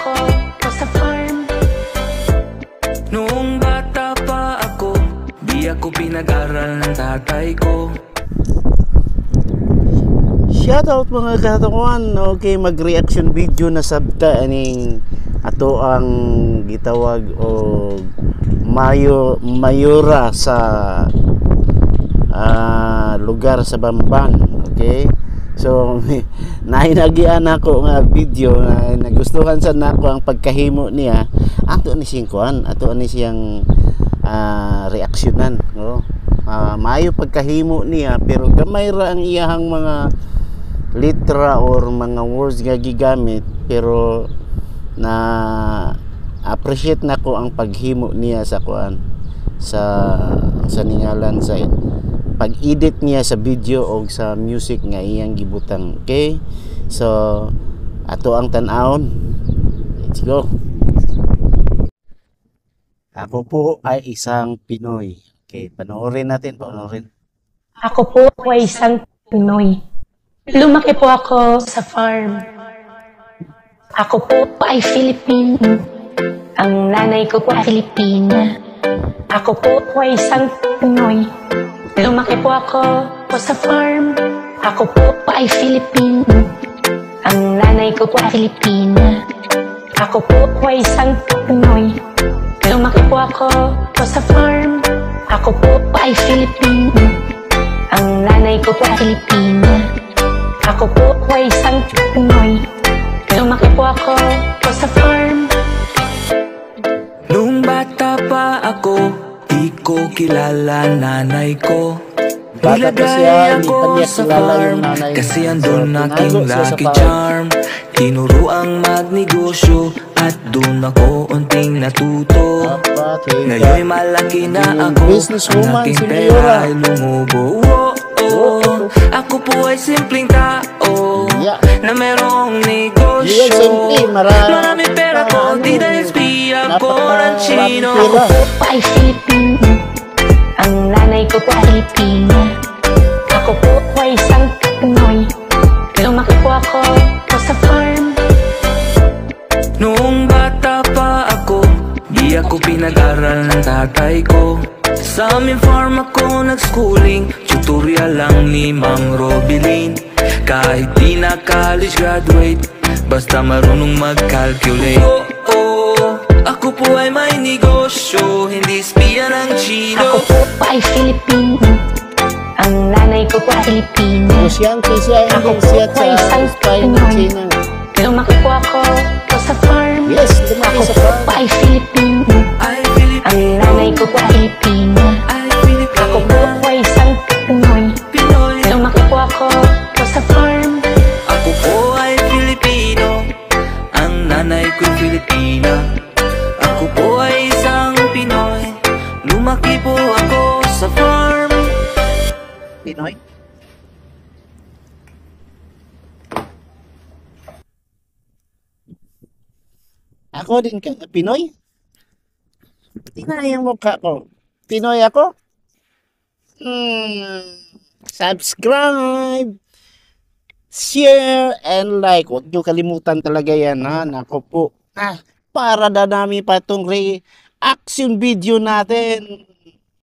ako sa farm. Noong bata pa ako, di ako pinag-aral ng tatay ko. Shoutout mga katukuan. Okay, mag-reaction video na sabta aning ato ang gitawag o mayura sa lugar sa Bamban. Okay, so nainagian ako nga video na nagustuhan sa nako ang pagkahimo niya. Ato ni singkuan, ato ni siyang reaksyonan, no? Maayo pagkahimo niya pero gamay ra ang iyahang mga litra or mga words nga gigamit, pero na appreciate nako ang paghimo niya sa kuan sa ningalan sa pag-edit niya sa video o sa music nga iyang gibutang. Okay, so ato ang tan-awon. Let's go. Ako po ay isang Pinoy. Okay, panoorin natin, panoorin. Ako po ay isang Pinoy. Lumaki po ako sa farm. Ako po ay Filipino. Ang nanay ko po ay Filipina. Ako po ay isang Pinoy. Lumaki po ako sa farm. Ako po ay Filipino. Ang nanay ko po ay Filipina. Ako po ay isang Pinoy. Lumaki po ako sa farm. Ako po ay Filipino. Ang nanay ko po ay Filipina. Ako po ay isang Pinoy. Lumaki po ako sa farm. Nung bata pa ako, di ko kilala nanay ko. Bata pa siya, Nilagay hindi ako pa niya sa kilala farm yung nanay. kasi andun So, aking tinago siya sa lucky farm. charm. Tinuro ang magnegosyo at dun ako unting natuto. Ngayon'y malaki na ako, ang aking pera ay lumubo. Ako po ay simpleng tao na merong negosyo. Maraming pera ko, di dahil spiya ko ng Chino. Ako po ay Filipino. Ang nanay ko po ay Filipina. Ako po ay isang Pinoy. Lumaki po ako sa farm. Noong bata pa ako, di ako pinag-aral ng tatay ko. Sa aming farm ako nag-schooling, tutorial lang ni Mang Robilin. Kahit di na college graduate, basta marunong mag-calculate. Ako po ay may negosyo, hindi spiya ng Chino. Ako po ay Filipino. Ang nanay ko po ay Filipina. Ako po ay isang Pinoy. Lumaki po ako sa farm. Yes, lumaki Ako sa po farm. ay Filipino. Ay Ang Filipino, nanay ko po ay Filipina. ay Ako po Filipino, ay isang Pinoy. Pinoy. Lumaki po ako sa farm. Ako po ay Filipino, ang nanay ko'y Filipina. Ako po ay isang Pinoy, lumaki po ako sa farm. Pinoy? Ako din ka, Pinoy? Tingnan yung mukha ko. Pinoy ako? Subscribe, share, and like. Huwag nyo kalimutan talaga yan, ha? Nako po. Para dadami pa itong reaction video natin.